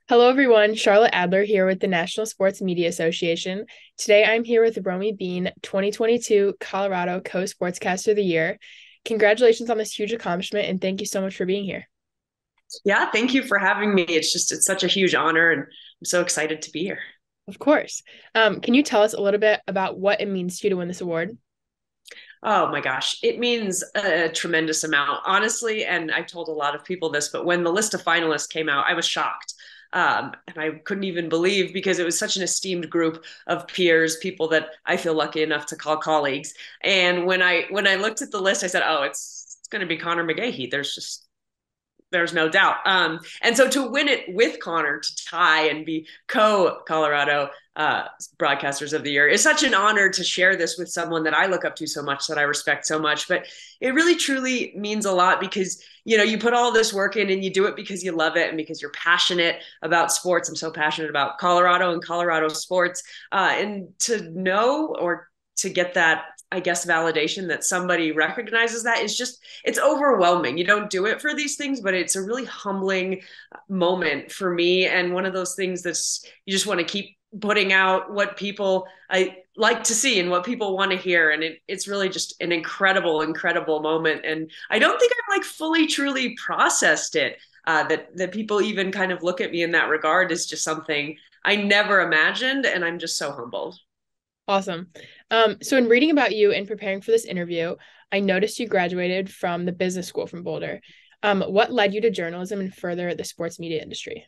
Hello, everyone. Charlotte Adler here with the National Sports Media Association. Today, I'm here with Romi Bean, 2022 Colorado co-Sportscaster of the Year. Congratulations on this huge accomplishment, and thank you so much for being here. Yeah, thank you for having me. It's such a huge honor and I'm so excited to be here. Of course. Can you tell us a little bit about what it means to you to win this award? Oh my gosh, it means a tremendous amount, honestly. And I've told a lot of people this, but when the list of finalists came out, I was shocked. And I couldn't even believe because it was such an esteemed group of peers, people that I feel lucky enough to call colleagues. And when I looked at the list, I said, "Oh, it's going to be Connor McGahey." There's no doubt. And so to win it with Connor, to tie and be co-Colorado broadcasters of the year is such an honor to share this with someone that I look up to so much, that I respect so much. But it really truly means a lot because, you put all this work in and you do it because you love it and because you're passionate about sports. I'm so passionate about Colorado and Colorado sports. And to know or to get that, I guess, validation that somebody recognizes that is just, it's overwhelming. You don't do it for these things, but it's a really humbling moment for me. And one of those things that's, you just want to keep putting out what people I like to see and what people want to hear. And it's really just an incredible moment. And I don't think I've like fully, truly processed it. That people even kind of look at me in that regard is just something I never imagined. And I'm just so humbled. Awesome. So in reading about you and preparing for this interview, I noticed you graduated from the business school from Boulder. What led you to journalism and further the sports media industry?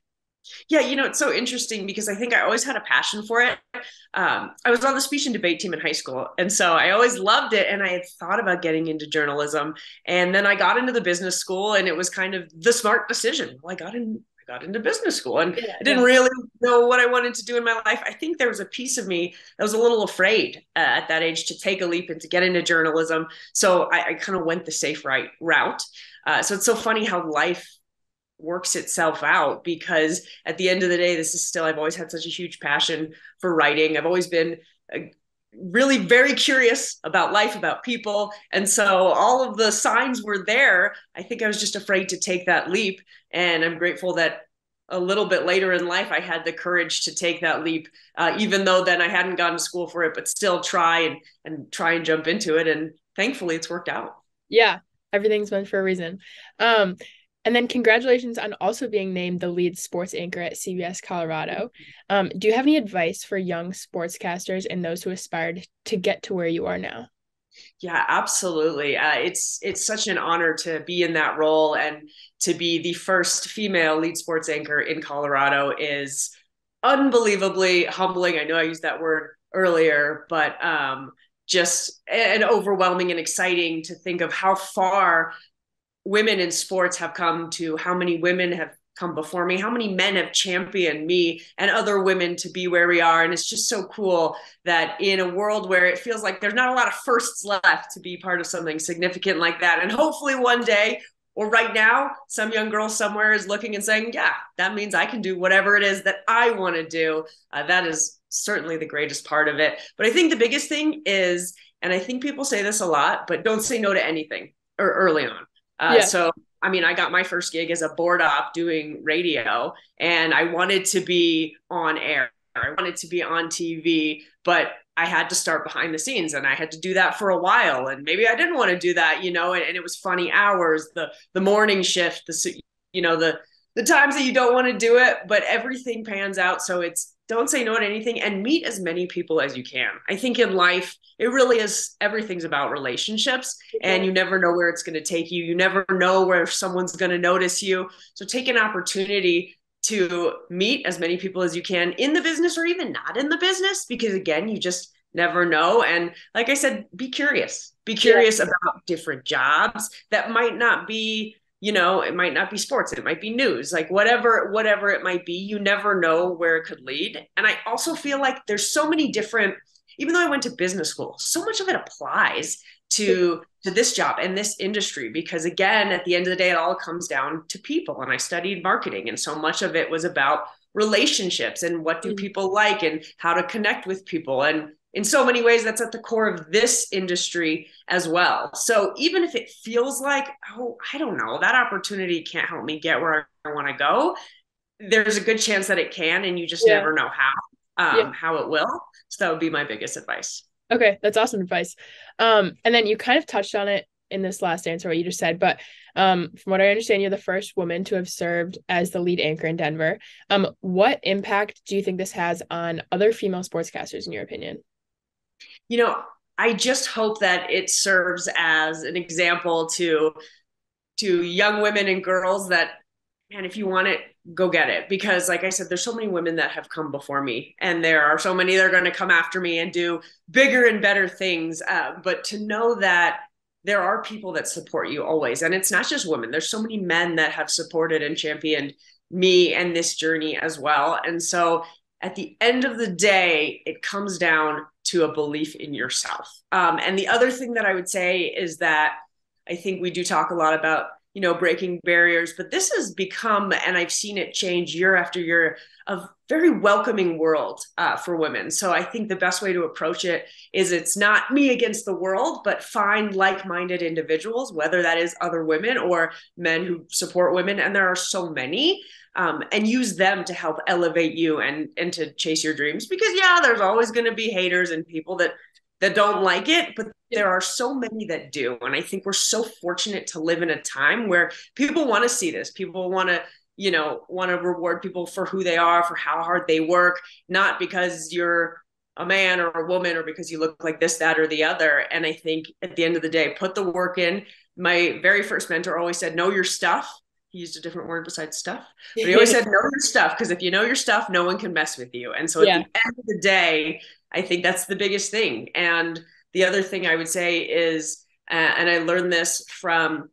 Yeah, it's so interesting because I think I always had a passion for it. I was on the speech and debate team in high school, and so I always loved it. And I had thought about getting into journalism, and then I got into the business school, and it was kind of the smart decision. Well, I got into business school, and Yeah, I didn't yeah. really know what I wanted to do in my life. I think there was a piece of me that was a little afraid at that age to take a leap and to get into journalism. So I kind of went the safe right route. So it's so funny how life works itself out because at the end of the day, this is still, I've always had such a huge passion for writing. I've always been really very curious about life, about people. And so all of the signs were there. I think I was just afraid to take that leap. And I'm grateful that a little bit later in life, I had the courage to take that leap, even though then I hadn't gone to school for it, but still and try and jump into it. And thankfully it's worked out. Yeah, everything's meant for a reason. Um, and then congratulations on also being named the lead sports anchor at CBS Colorado. Do you have any advice for young sportscasters and those who aspired to get to where you are now? Yeah, absolutely. It's such an honor to be in that role and to be the first female lead sports anchor in Colorado is unbelievably humbling. I know I used that word earlier, but just and overwhelming and exciting to think of how far women in sports have come, to how many women have come before me, how many men have championed me and other women to be where we are. And it's just so cool that in a world where it feels like there's not a lot of firsts left, to be part of something significant like that. And hopefully one day, or right now, some young girl somewhere is looking and saying, yeah, that means I can do whatever it is that I want to do. That is certainly the greatest part of it. But I think the biggest thing is, and I think people say this a lot, but don't say no to anything or early on. Yeah. So, I mean, I got my first gig as a board op doing radio, and I wanted to be on air. I wanted to be on TV, but I had to start behind the scenes, and I had to do that for a while. And maybe I didn't want to do that, and it was funny hours, the morning shift, the times that you don't want to do it, but everything pans out. So it's don't say no to anything and meet as many people as you can. I think in life, it really is everything's about relationships and you never know where it's going to take you. You never know where someone's going to notice you. So take an opportunity to meet as many people as you can in the business or even not in the business, because again, you just never know. And like I said, be curious. Be Yeah. curious about different jobs that might not be, it might not be sports, it might be news, like whatever it might be. You never know where it could lead. And I also feel like there's so many different, even though I went to business school, so much of it applies to this job and this industry, because again, at the end of the day, it all comes down to people. And I studied marketing, and so much of it was about relationships and what do Mhm. people like and how to connect with people. And in so many ways, that's at the core of this industry as well. So even if it feels like, oh, I don't know, that opportunity can't help me get where I want to go, there's a good chance that it can, and you just Yeah. never know Yeah. how it will. So that would be my biggest advice. Okay, that's awesome advice. And then you kind of touched on it in this last answer, what you just said, but from what I understand, you're the first woman to have served as the lead anchor in Denver. What impact do you think this has on other female sportscasters, in your opinion? You know, I just hope that it serves as an example to young women and girls that, man, if you want it, go get it. Because like I said, there's so many women that have come before me, and there are so many that are going to come after me and do bigger and better things. But to know that there are people that support you always, and it's not just women. There's so many men that have supported and championed me and this journey as well. And so at the end of the day, it comes down to a belief in yourself. And the other thing that I would say is that I think we do talk a lot about, breaking barriers, but this has become, and I've seen it change year after year, a very welcoming world for women. So I think the best way to approach it is it's not me against the world, but find like-minded individuals, whether that is other women or men who support women. And there are so many. And use them to help elevate you and to chase your dreams. Because yeah, there's always going to be haters and people that don't like it, but there are so many that do. And I think we're so fortunate to live in a time where people want to see this. People want to, want to reward people for who they are, for how hard they work, not because you're a man or a woman or because you look like this, that, or the other. And I think at the end of the day, put the work in. My very first mentor always said, know your stuff. He used a different word besides stuff, but he always said, know your stuff. Because if you know your stuff, no one can mess with you. And so at the Yeah. end of the day, I think that's the biggest thing. And the other thing I would say is, and I learned this from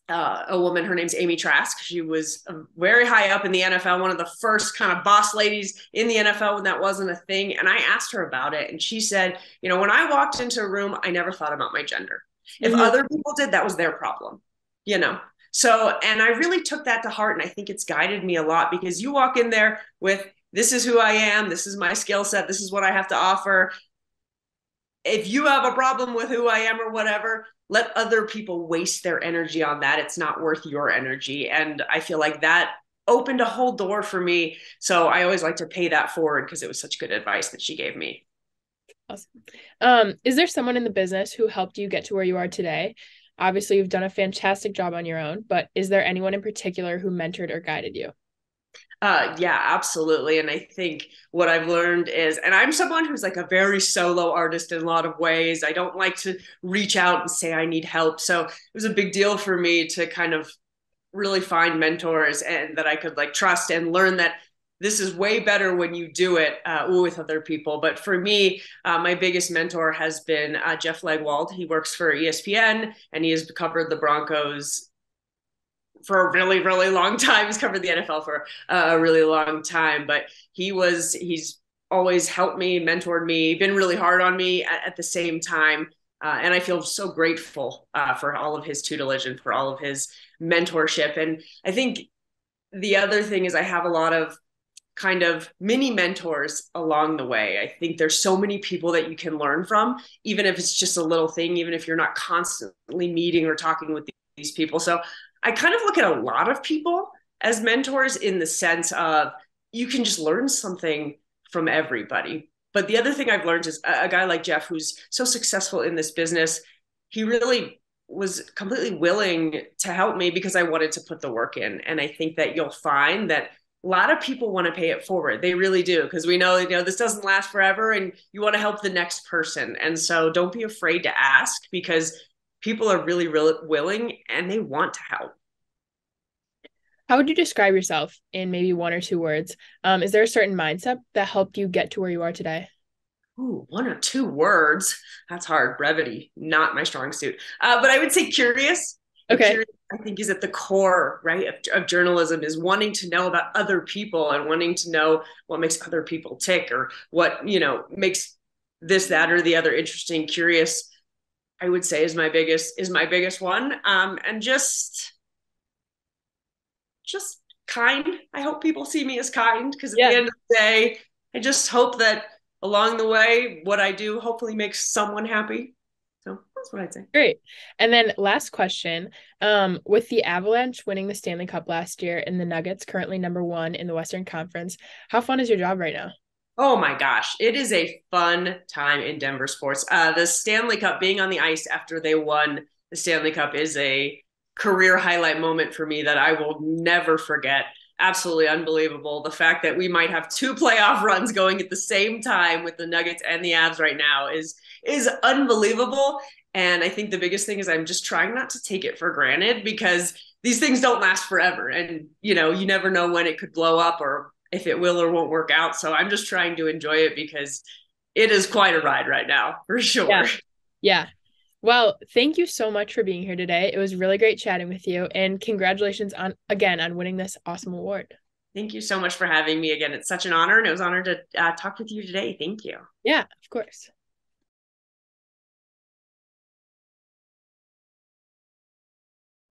a woman, her name's Amy Trask. She was very high up in the NFL, one of the first kind of boss ladies in the NFL when that wasn't a thing. And I asked her about it. And she said, when I walked into a room, I never thought about my gender. If Mhm. other people did, that was their problem, you know? So, and I really took that to heart. And I think it's guided me a lot because you walk in there with, this is who I am. This is my skill set. This is what I have to offer. If you have a problem with who I am or whatever, let other people waste their energy on that. It's not worth your energy. And I feel like that opened a whole door for me. So I always like to pay that forward because it was such good advice that she gave me. Awesome. Is there someone in the business who helped you get to where you are today? Obviously, you've done a fantastic job on your own, but is there anyone in particular who mentored or guided you? Yeah, absolutely. And I think what I've learned is, and I'm someone who's like a very solo artist in a lot of ways. I don't like to reach out and say I need help. So it was a big deal for me to kind of really find mentors and that I could like trust and learn that this is way better when you do it with other people. But for me, my biggest mentor has been Jeff Legwald. He works for ESPN and he has covered the Broncos for a really, really long time. He's covered the NFL for a really long time, but he's always helped me, mentored me, been really hard on me at the same time. And I feel so grateful for all of his tutelage and for all of his mentorship. And I think the other thing is I have a lot of kind of mini mentors along the way. I think there's so many people that you can learn from, even if it's just a little thing, even if you're not constantly meeting or talking with these people. So I kind of look at a lot of people as mentors in the sense of you can just learn something from everybody. But the other thing I've learned is a guy like Jeff, who's so successful in this business, he really was completely willing to help me because I wanted to put the work in. And I think that you'll find that a lot of people want to pay it forward. They really do, because we know, this doesn't last forever and you want to help the next person. And so don't be afraid to ask because people are really, really willing and they want to help. How would you describe yourself in maybe one or two words? Is there a certain mindset that helped you get to where you are today? Ooh, one or two words. That's hard. Brevity, not my strong suit. But I would say curious. And Okay. curious, I think, is at the core, right, of journalism, is wanting to know about other people and wanting to know what makes other people tick or what, makes this, that, or the other interesting. Curious, I would say, is my biggest one. And just kind. I hope people see me as kind because at the Yeah. end of the day, I just hope that along the way, what I do hopefully makes someone happy. So That's what I'd say. Great. And then last question. With the Avalanche winning the Stanley Cup last year and the Nuggets currently number one in the Western Conference, how fun is your job right now? Oh my gosh, it is a fun time in Denver sports. The Stanley Cup, being on the ice after they won the Stanley Cup, is a career highlight moment for me that I will never forget. Absolutely unbelievable. The fact that we might have two playoff runs going at the same time with the Nuggets and the Avs right now is unbelievable. And I think the biggest thing is I'm just trying not to take it for granted, because these things don't last forever. And, you know, you never know when it could blow up or if it will or won't work out. So I'm just trying to enjoy it because it is quite a ride right now, for sure. Yeah. Yeah. Well, thank you so much for being here today. It was really great chatting with you, and congratulations on again on winning this awesome award. Thank you so much for having me again. It's such an honor, and it was an honor to talk with you today. Thank you. Yeah, of course.